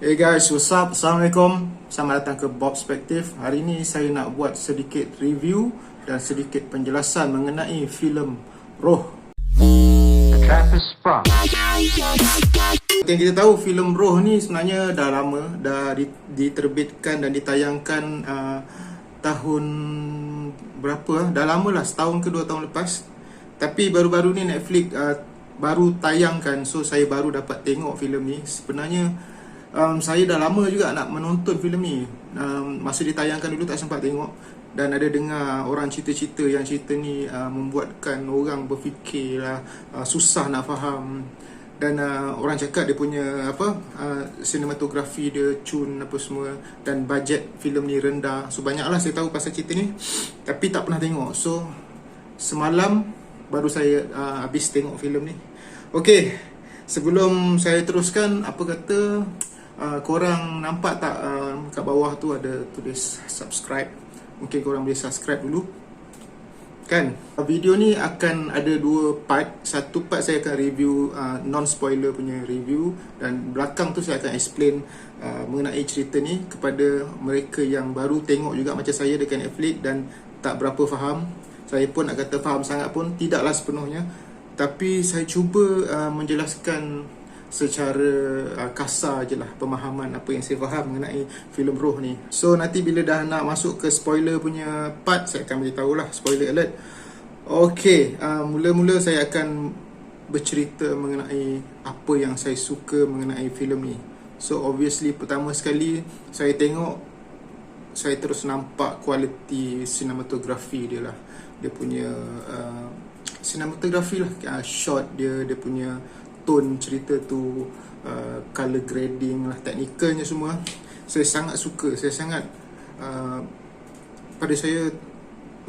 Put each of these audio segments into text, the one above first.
Hey guys, what's up? Assalamualaikum. Selamat datang ke Bob Perspective. Hari ini saya nak buat sedikit review dan sedikit penjelasan mengenai filem Roh. Yang kita tahu filem Roh ni sebenarnya dah lama, dah diterbitkan dan ditayangkan tahun berapa? Dah lama lah, setahun ke 2 tahun lepas. Tapi baru-baru ni Netflix baru tayangkan, so saya baru dapat tengok filem ni. Sebenarnya saya dah lama juga nak menonton filem ni. Masa ditayangkan dulu tak sempat tengok. Dan ada dengar orang cerita-cerita yang cerita ni membuatkan orang berfikir lah, susah nak faham. Dan orang cakap dia punya sinematografi dia cun apa semua. Dan bajet filem ni rendah. So banyaklah saya tahu pasal cerita ni, tapi tak pernah tengok. So semalam baru saya habis tengok filem ni. Okay, sebelum saya teruskan, apa kata korang nampak tak kat bawah tu ada tulis subscribe? Mungkin korang boleh subscribe dulu kan. Video ni akan ada 2 part. Satu part saya akan review non-spoiler punya review, dan belakang tu saya akan explain mengenai cerita ni kepada mereka yang baru tengok juga macam saya dekat Netflix dan tak berapa faham. Saya pun nak kata faham sangat pun tidaklah sepenuhnya, tapi saya cuba menjelaskan secara kasar je lah pemahaman apa yang saya faham mengenai filem Roh ni. So nanti bila dah nak masuk ke spoiler punya part, saya akan beritahu lah, spoiler alert. Okay, mula-mula saya akan bercerita mengenai apa yang saya suka mengenai filem ni. So obviously pertama sekali saya tengok, saya terus nampak kualiti sinematografi dia lah. Dia punya sinematografi lah, shot dia, dia punya tone cerita tu, color grading lah, teknikalnya semua saya sangat suka. Saya sangat pada saya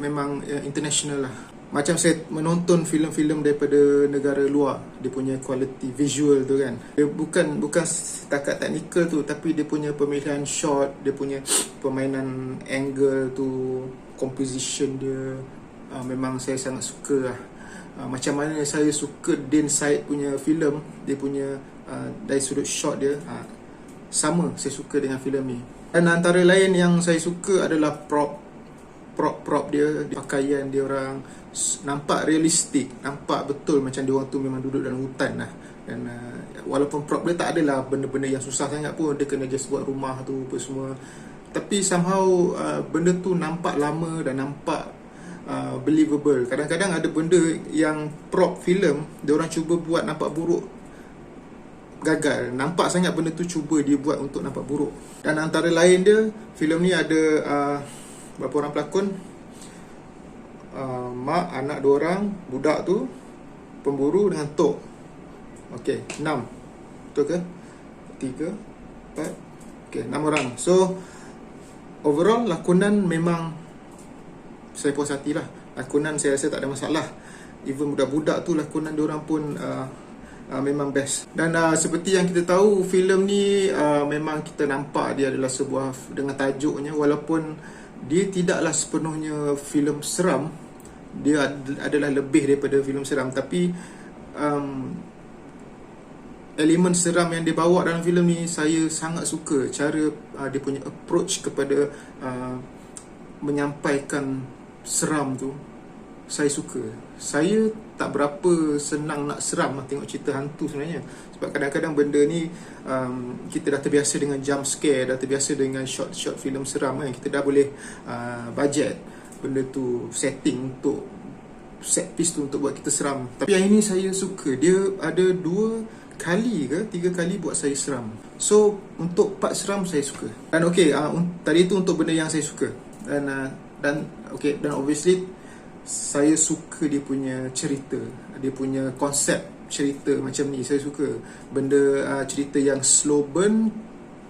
memang international lah. Macam saya menonton filem-filem daripada negara luar, dia punya quality visual tu kan, dia bukan setakat teknikal tu, tapi dia punya pemilihan shot, dia punya permainan angle tu, composition dia, memang saya sangat suka lah. Macam mana saya suka Din Said punya filem, dia punya dari sudut shot dia, sama saya suka dengan filem ni. Dan antara lain yang saya suka adalah prop dia, pakaian dia orang nampak realistik, nampak betul macam dia orang tu memang duduk dalam hutan lah. Dan walaupun prop dia tak adalah benda-benda yang susah sangat pun, dia kena just buat rumah tu apa semua, tapi somehow benda tu nampak lama dan nampak believable. Kadang-kadang ada benda yang prop filem dia orang cuba buat nampak buruk, gagal. Nampak sangat benda tu cuba dia buat untuk nampak buruk. Dan antara lain dia, filem ni ada berapa orang pelakon? Mak, anak 2 orang, budak tu, pemburu dengan tok. Okey, 6. Betul ke? 3, 4. Okey, 6 orang. So overall lakonan memang saya puas hati lah. Lakonan saya rasa tak ada masalah. Even budak-budak tu lakonan diorang pun memang best. Dan seperti yang kita tahu, filem ni memang kita nampak dia adalah sebuah, dengan tajuknya, walaupun dia tidaklah sepenuhnya filem seram, dia adalah lebih daripada filem seram, tapi elemen seram yang dia bawa dalam filem ni saya sangat suka. Cara dia punya approach kepada menyampaikan seram tu, saya suka. Saya tak berapa senang nak seram lah tengok cerita hantu sebenarnya, sebab kadang-kadang benda ni kita dah terbiasa dengan jump scare, dah terbiasa dengan shot filem seram kan. Kita dah boleh budget benda tu, setting untuk set piece tu untuk buat kita seram. Tapi yang ini saya suka, dia ada 2 kali ke 3 kali buat saya seram. So untuk part seram saya suka. Dan okay, tadi tu untuk benda yang saya suka. Dan obviously saya suka dia punya cerita, dia punya konsep cerita macam ni. Saya suka benda cerita yang slow burn,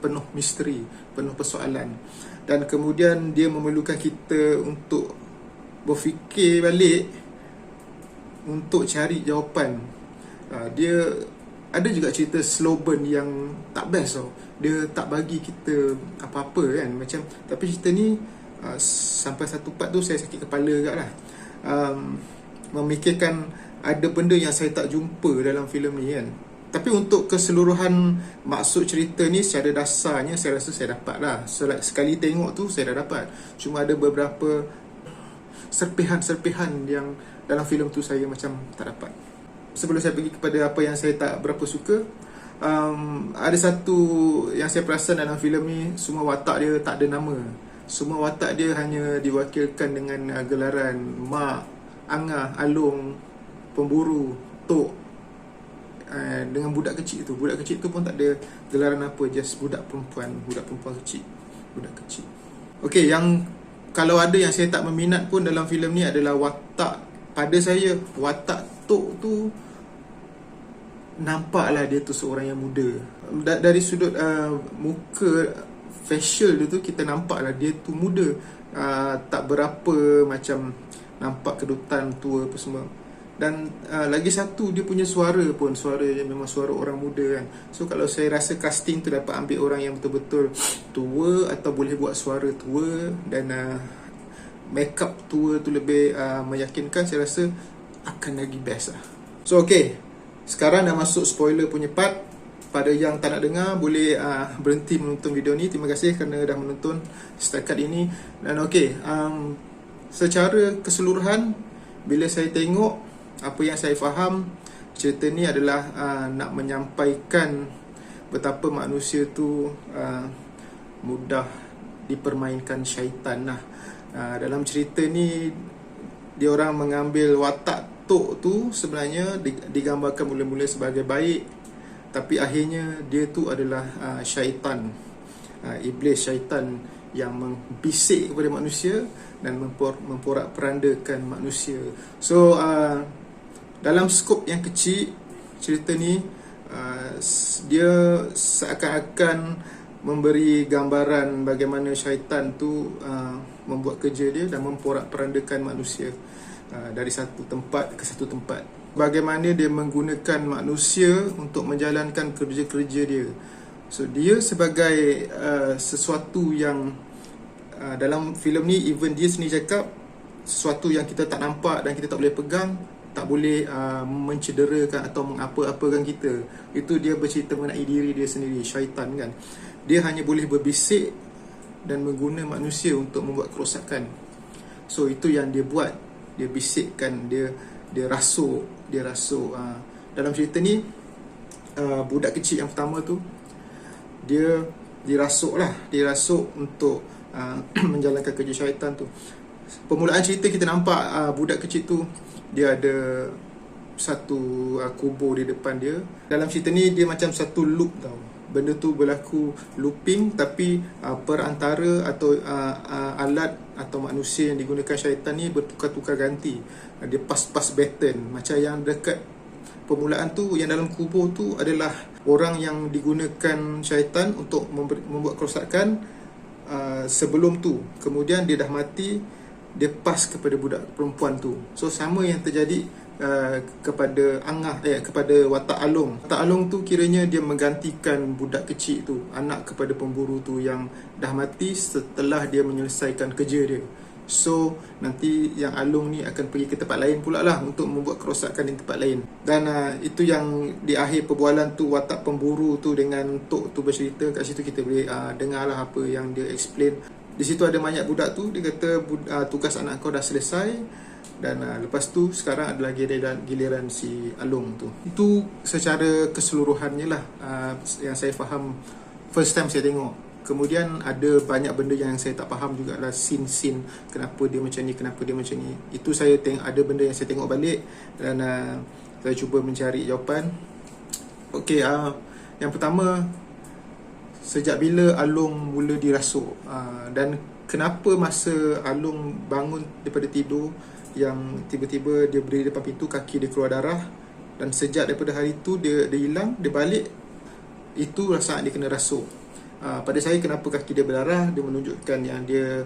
penuh misteri, penuh persoalan, dan kemudian dia memerlukan kita untuk berfikir balik untuk cari jawapan. Dia ada juga cerita slow burn yang tak best tau. Dia tak bagi kita apa-apa kan, macam, tapi cerita ni sampai satu part tu saya sakit kepala agak lah. Memikirkan ada benda yang saya tak jumpa dalam filem ni kan. Tapi untuk keseluruhan maksud cerita ni secara dasarnya saya rasa saya dapat lah. Sekali tengok tu saya dah dapat. Cuma ada beberapa serpihan-serpihan yang dalam filem tu saya macam tak dapat. Sebelum saya pergi kepada apa yang saya tak berapa suka, ada satu yang saya perasan dalam filem ni, semua watak dia tak ada nama. Semua watak dia hanya diwakilkan dengan gelaran Mak, Angah, Along, Pemburu, Tok. Dengan budak kecil tu. Budak kecil tu pun tak ada gelaran apa, just budak perempuan kecil. Budak kecil. Okey, yang kalau ada yang saya tak meminat pun dalam filem ni adalah watak. Pada saya, watak Tok tu nampaklah dia tu seorang yang muda. Dari sudut muka, facial dia tu, kita nampaklah dia tu muda. Tak berapa macam nampak kedutan tua apa semua. Dan lagi satu, dia punya suara pun, suara dia memang suara orang muda kan. So kalau saya rasa casting tu dapat ambil orang yang betul-betul tua, atau boleh buat suara tua, dan make up tua tu lebih meyakinkan, saya rasa akan lagi best lah. So okay, sekarang dah masuk spoiler punya part. Pada yang tak nak dengar, boleh berhenti menonton video ni. Terima kasih kerana dah menonton setakat ini. Dan okay, secara keseluruhan, bila saya tengok, apa yang saya faham, cerita ni adalah nak menyampaikan betapa manusia tu mudah dipermainkan syaitan lah. Dalam cerita ni, dia orang mengambil watak Tok tu sebenarnya digambarkan mula-mula sebagai baik, tapi akhirnya dia tu adalah syaitan, iblis, syaitan yang membisik kepada manusia dan memporak-perandakan manusia. So dalam skop yang kecil, cerita ni dia seakan-akan memberi gambaran bagaimana syaitan tu membuat kerja dia dan memporak-perandakan manusia dari satu tempat ke satu tempat. Bagaimana dia menggunakan manusia untuk menjalankan kerja-kerja dia. So dia sebagai sesuatu yang dalam filem ni, even dia sendiri cakap, sesuatu yang kita tak nampak dan kita tak boleh pegang, tak boleh mencederakan atau mengapa-apakan kita. Itu dia bercerita mengenai diri dia sendiri, syaitan kan. Dia hanya boleh berbisik dan mengguna manusia untuk membuat kerosakan. So itu yang dia buat. Dia bisikkan, dia rasuk. Dalam cerita ni, budak kecil yang pertama tu, dia dirasuk untuk menjalankan kerja syaitan tu. Permulaan cerita kita nampak budak kecil tu, dia ada satu kubur di depan dia. Dalam cerita ni dia macam satu loop tau. Benda tu berlaku looping, tapi perantara atau alat atau manusia yang digunakan syaitan ni bertukar-tukar ganti. Dia pas-pas baton. Macam yang dekat permulaan tu, yang dalam kubur tu adalah orang yang digunakan syaitan untuk membuat kerosakan sebelum tu. Kemudian dia dah mati, dia pas kepada budak perempuan tu. So sama yang terjadi kepada Angah, kepada watak Along. Watak Along tu kiranya dia menggantikan budak kecil tu, anak kepada pemburu tu yang dah mati setelah dia menyelesaikan kerja dia. So nanti yang Along ni akan pergi ke tempat lain pula lah untuk membuat kerosakan di tempat lain. Dan itu yang di akhir perbualan tu, watak pemburu tu dengan Tok tu bercerita. Kat situ kita boleh dengar lah apa yang dia explain. Di situ ada mayat budak tu. Dia kata tugas anak kau dah selesai. Dan lepas tu sekarang adalah giliran si Along tu. Itu secara keseluruhannya lah yang saya faham first time saya tengok. Kemudian ada banyak benda yang saya tak faham juga lah, scene-scene, kenapa dia macam ni. Itu saya tengok, ada benda yang saya tengok balik dan saya cuba mencari jawapan. Okey, yang pertama, sejak bila Along mula dirasuk, dan kenapa masa Along bangun daripada tidur, yang tiba-tiba dia berdiri depan pintu, kaki dia keluar darah, dan sejak daripada hari tu dia hilang, dia balik, itu saat dia kena rasuk. Pada saya, kenapa kaki dia berdarah, dia menunjukkan yang dia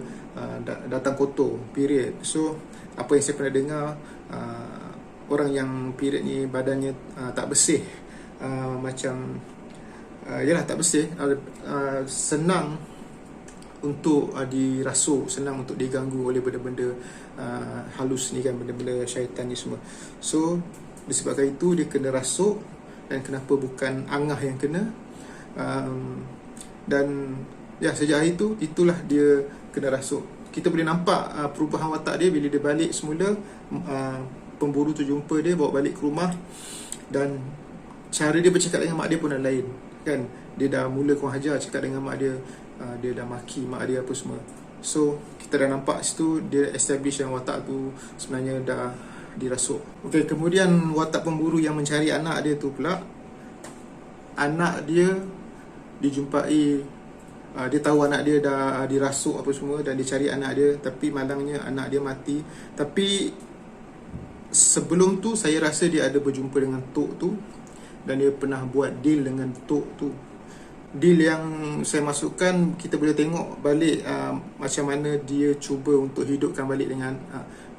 datang kotor, period. So apa yang saya pernah dengar, orang yang period ni badannya tak bersih, macam yalah tak bersih, senang untuk dirasuk, senang untuk diganggu oleh benda-benda halus ni kan, benda-benda syaitan ni semua. So disebabkan itu dia kena rasuk, dan kenapa bukan Angah yang kena. Dan ya, sejak hari itu, itulah dia kena rasuk. Kita boleh nampak perubahan watak dia bila dia balik semula. Pemburu tu jumpa dia, bawa balik ke rumah, dan cara dia bercakap dengan mak dia pun dah lain kan. Dia dah mula kurang ajar cakap dengan mak dia, dia dah maki mak dia apa semua. So kita dah nampak situ dia establish yang watak tu sebenarnya dah dirasuk. Okay, kemudian watak pemburu yang mencari anak dia tu pula, anak dia dijumpai, dia tahu anak dia dah dirasuk apa semua, dan dia cari anak dia, tapi malangnya anak dia mati. Tapi sebelum tu saya rasa dia ada berjumpa dengan Tok tu, dan dia pernah buat deal dengan Tok tu. Deal yang saya masukkan, kita boleh tengok balik macam mana dia cuba untuk hidupkan balik dengan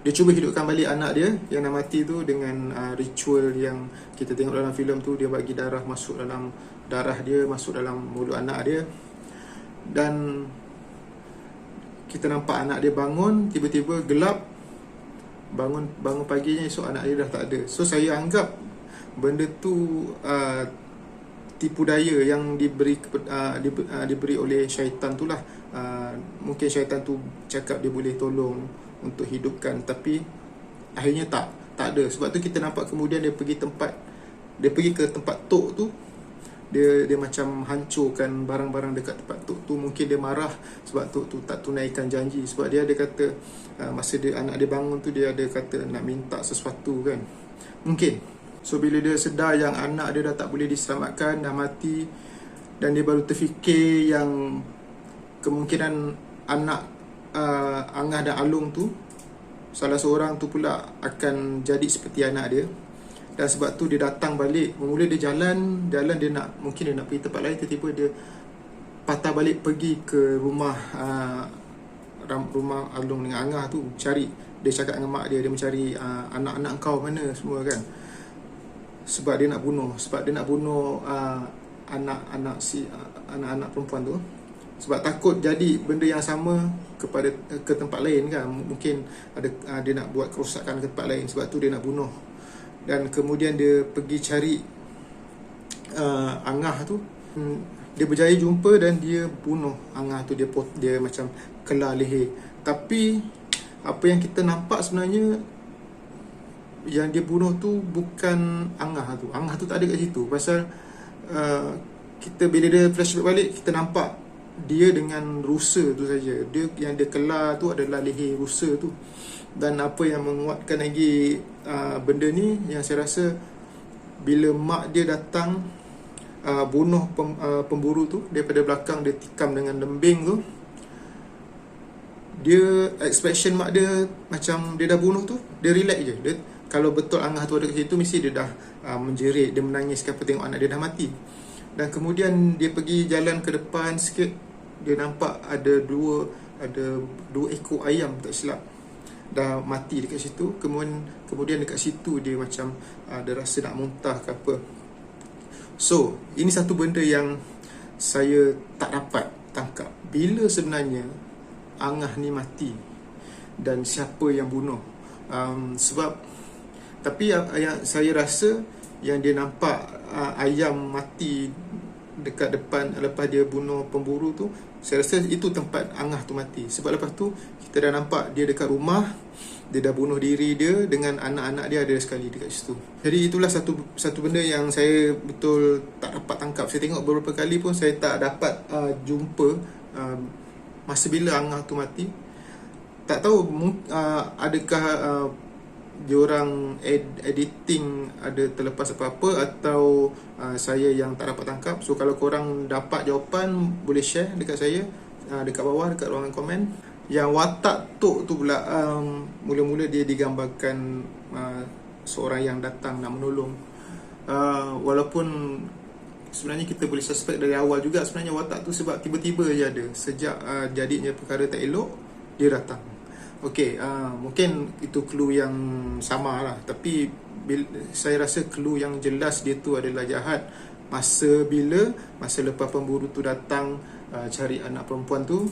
dia cuba hidupkan balik anak dia yang dah mati tu dengan ritual yang kita tengok dalam filem tu. Dia bagi darah masuk dalam darah dia, masuk dalam mulut anak dia, dan kita nampak anak dia bangun, tiba-tiba gelap. Bangun paginya, esok anak dia dah tak ada. So saya anggap benda tu tipu daya yang diberi oleh syaitan tu lah. Mungkin syaitan tu cakap dia boleh tolong untuk hidupkan, tapi akhirnya tak ada. Sebab tu kita nampak kemudian dia pergi ke tempat Tok tu. Dia macam hancurkan barang-barang dekat tempat Tok tu. Mungkin dia marah sebab Tok tu tak tunaikan janji. Sebab dia ada kata masa anak dia bangun tu, dia ada kata nak minta sesuatu kan. Mungkin. So bila dia sedar yang anak dia dah tak boleh diselamatkan, dah mati, dan dia baru terfikir yang kemungkinan anak Angah dan Along tu, salah seorang tu pula akan jadi seperti anak dia. Dan sebab tu dia datang balik. Mula dia jalan dia nak, mungkin dia nak pergi tempat lain, tiba-tiba dia patah balik pergi ke rumah Along dengan Angah tu, cari. Dia cakap dengan mak dia mencari anak-anak kau mana semua kan. Sebab dia nak bunuh anak-anak perempuan tu. Sebab takut jadi benda yang sama ke tempat lain kan. Mungkin dia nak buat kerosakan ke tempat lain, sebab tu dia nak bunuh. Dan kemudian dia pergi cari Angah tu. Dia berjaya jumpa dan dia bunuh Angah tu. Dia macam kelar leher. Tapi apa yang kita nampak sebenarnya, yang dia bunuh tu bukan Angah tu. Angah tu tak ada kat situ. Pasal kita bila dia flashback balik, kita nampak dia dengan rusa tu saja. Yang dia kelar tu adalah leher rusa tu. Dan apa yang menguatkan lagi benda ni, yang saya rasa bila mak dia datang bunuh pemburu tu, daripada belakang dia tikam dengan lembing tu, dia expression mak dia macam dia dah bunuh tu, dia relax je. Kalau betul Angah tu ada kat situ, mesti dia dah menjerit, dia menangis kenapa tengok anak dia dah mati. Dan kemudian dia pergi jalan ke depan sikit, dia nampak ada dua ekor ayam tak silap dah mati dekat situ. Kemudian dekat situ dia macam ada rasa nak muntah ke apa. So ini satu benda yang saya tak dapat tangkap, bila sebenarnya Angah ni mati dan siapa yang bunuh. Tapi yang saya rasa, yang dia nampak ayam mati dekat depan lepas dia bunuh pemburu tu, saya rasa itu tempat Angah tu mati. Sebab lepas tu kita dah nampak dia dekat rumah, dia dah bunuh diri dia dengan anak-anak dia ada sekali dekat situ. Jadi itulah satu benda yang saya betul tak dapat tangkap. Saya tengok beberapa kali pun saya tak dapat jumpa masa bila Angah tu mati. Tak tahu adakah diorang editing ada terlepas apa-apa, atau saya yang tak dapat tangkap. So kalau korang dapat jawapan, boleh share dekat saya dekat bawah, dekat ruangan komen. Yang watak Tok tu pula, mula-mula dia digambarkan seorang yang datang nak menolong. Walaupun sebenarnya kita boleh suspect dari awal juga sebenarnya watak tu, sebab tiba-tiba je ada. Sejak jadinya perkara tak elok, dia datang. Okey, mungkin itu clue yang sama lah. Tapi saya rasa clue yang jelas dia tu adalah jahat. Masa lepas pemburu tu datang cari anak perempuan tu,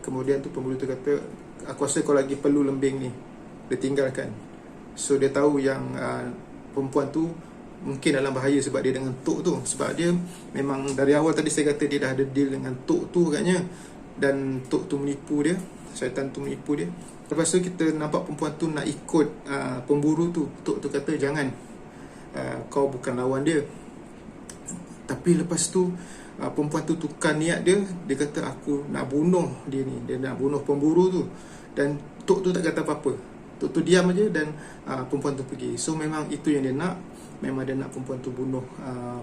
kemudian tu pemburu tu kata, aku rasa kau lagi perlu lembing ni. Dia tinggalkan. So dia tahu yang perempuan tu mungkin dalam bahaya sebab dia dengan Tok tu. Sebab dia memang dari awal tadi saya kata dia dah ada deal dengan Tok tu agaknya, dan Tok tu menipu dia, syaitan tu menipu dia. Lepas tu kita nampak perempuan tu nak ikut pemburu tu. Tok tu kata jangan, kau bukan lawan dia. Tapi lepas tu perempuan tu tukar niat dia. Dia kata aku nak bunuh dia ni, dia nak bunuh pemburu tu. Dan Tok tu tak kata apa-apa, Tok tu diam aja dan perempuan tu pergi. So memang itu yang dia nak, memang dia nak perempuan tu bunuh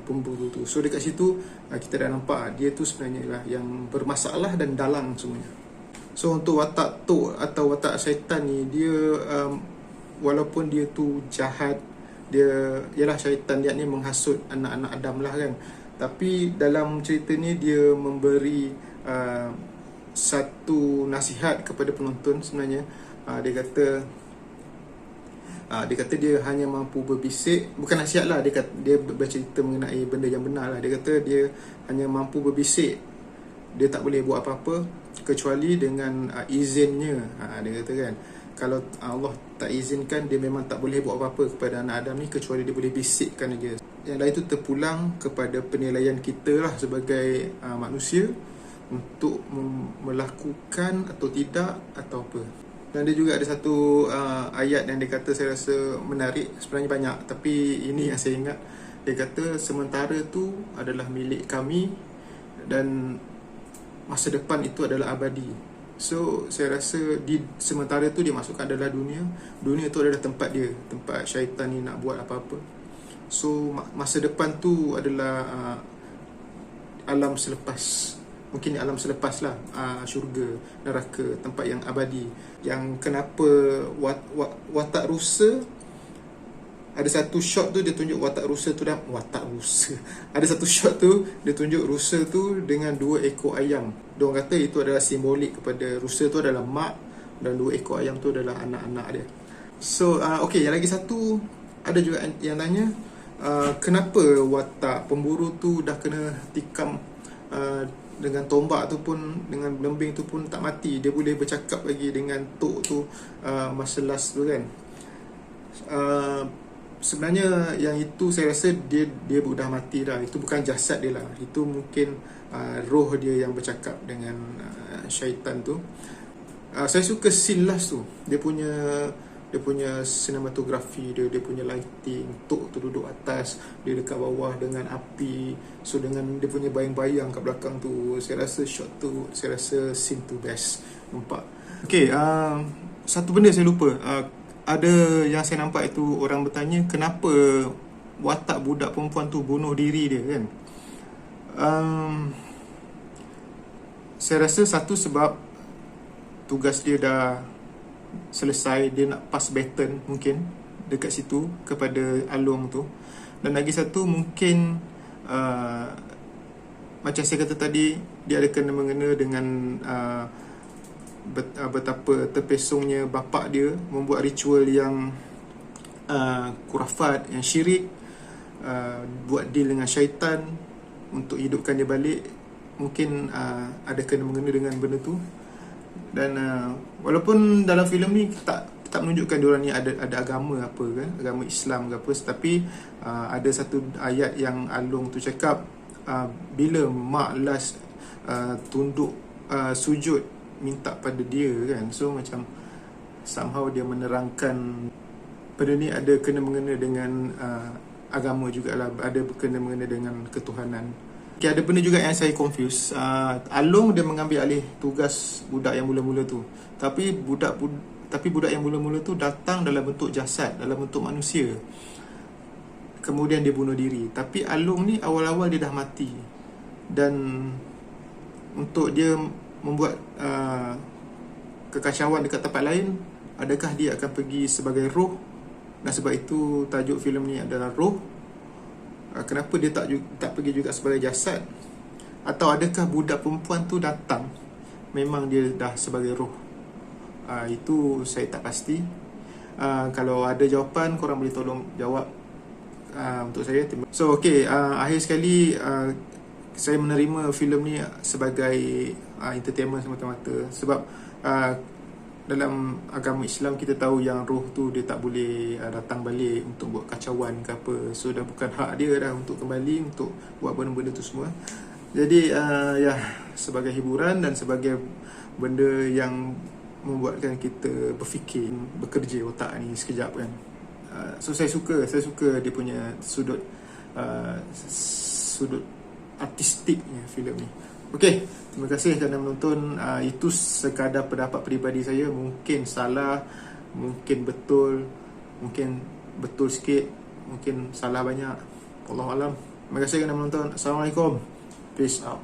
pemburu tu. So dekat situ kita dah nampak dia tu sebenarnya lah yang bermasalah dan dalang semuanya. So untuk watak Tok atau watak syaitan ni, dia walaupun dia tu jahat, dia ialah syaitan, dia ni menghasut anak-anak Adam lah kan, tapi dalam cerita ni dia memberi satu nasihat kepada penonton sebenarnya. Dia kata dia hanya mampu berbisik, bukan nasihat lah, dia bercerita mengenai benda yang benar lah. Dia kata dia hanya mampu berbisik, dia tak boleh buat apa-apa kecuali dengan izinnya. Dia kata kan, kalau Allah tak izinkan, dia memang tak boleh buat apa-apa kepada anak Adam ni kecuali dia boleh bisikkan aja. Yang lain tu terpulang kepada penilaian kita lah sebagai manusia untuk melakukan atau tidak atau apa. Dan dia juga ada satu ayat yang dia kata saya rasa menarik. Sebenarnya banyak, tapi ini yang saya ingat. Dia kata sementara tu adalah milik kami dan masa depan itu adalah abadi. So saya rasa di sementara tu dia masukkan adalah dunia. Dunia tu adalah tempat dia, tempat syaitan ni nak buat apa-apa. So masa depan tu adalah alam selepas. Mungkin alam selepas lah, syurga, neraka, tempat yang abadi. Yang kenapa watak rusa, ada satu shot tu dia tunjuk watak rusa tu dah, ada satu shot tu dia tunjuk rusa tu dengan 2 ekor ayam. Diorang kata itu adalah simbolik kepada rusa tu adalah mak, dan 2 ekor ayam tu adalah anak-anak dia. So okay, yang lagi satu, ada juga yang tanya kenapa watak pemburu tu dah kena tikam dengan tombak tu pun, dengan lembing tu pun tak mati. Dia boleh bercakap lagi dengan Tok tu masa last tu kan. Sebenarnya yang itu saya rasa dia dah mati dah. Itu bukan jasad dia lah, itu mungkin roh dia yang bercakap dengan syaitan tu. Saya suka scene last tu, dia punya sinematografi dia, dia punya lighting. Tok tu duduk atas, dia dekat bawah dengan api. So dengan dia punya bayang-bayang kat belakang tu, saya rasa shot tu, saya rasa scene tu best. Nampak? Okay, satu benda saya lupa. Ada yang saya nampak itu orang bertanya kenapa watak budak perempuan tu bunuh diri dia kan. Saya rasa satu sebab tugas dia dah selesai, dia nak pass baton mungkin dekat situ kepada Along tu. Dan lagi satu mungkin macam saya kata tadi, dia ada kena-mengena dengan betapa terpesongnya bapak dia membuat ritual yang kurafat, yang syirik, buat deal dengan syaitan untuk hidupkan dia balik. Mungkin ada kena-mengena dengan benda tu. Dan walaupun dalam filem ni tak menunjukkan diorang ni ada agama apa kan, agama Islam ke apa, tetapi ada satu ayat yang Along tu cakap bila mak last tunduk sujud minta pada dia kan. So macam somehow dia menerangkan benda ni ada kena-mengena dengan agama jugalah, ada kena-mengena dengan ketuhanan. Okay, ada benda juga yang saya confuse. Along dia mengambil alih tugas budak yang mula-mula tu. Tapi budak yang mula-mula tu datang dalam bentuk jasad, dalam bentuk manusia. Kemudian dia bunuh diri. Tapi Along ni awal-awal dia dah mati. Dan untuk dia membuat kekacauan dekat tempat lain, adakah dia akan pergi sebagai roh? Dan sebab itu tajuk filem ni adalah Roh. Kenapa dia tak pergi juga sebagai jasad? Atau adakah budak perempuan tu datang memang dia dah sebagai roh? Itu saya tak pasti. Kalau ada jawapan, korang boleh tolong jawab untuk saya. So okay, akhir sekali saya menerima filem ni sebagai entertainment semata-mata. Sebab dalam agama Islam kita tahu yang roh tu dia tak boleh datang balik untuk buat kacauan ke apa. So dah bukan hak dia dah untuk kembali untuk buat benda-benda tu semua. Jadi ya, sebagai hiburan dan sebagai benda yang membuatkan kita berfikir, bekerja otak ni sekejap kan. So saya suka dia punya sudut artistiknya filem ni. Okey, terima kasih kerana menonton. Itu sekadar pendapat peribadi saya. Mungkin salah, mungkin betul sikit, mungkin salah banyak. Wallahualam. Terima kasih kerana menonton. Assalamualaikum. Peace out.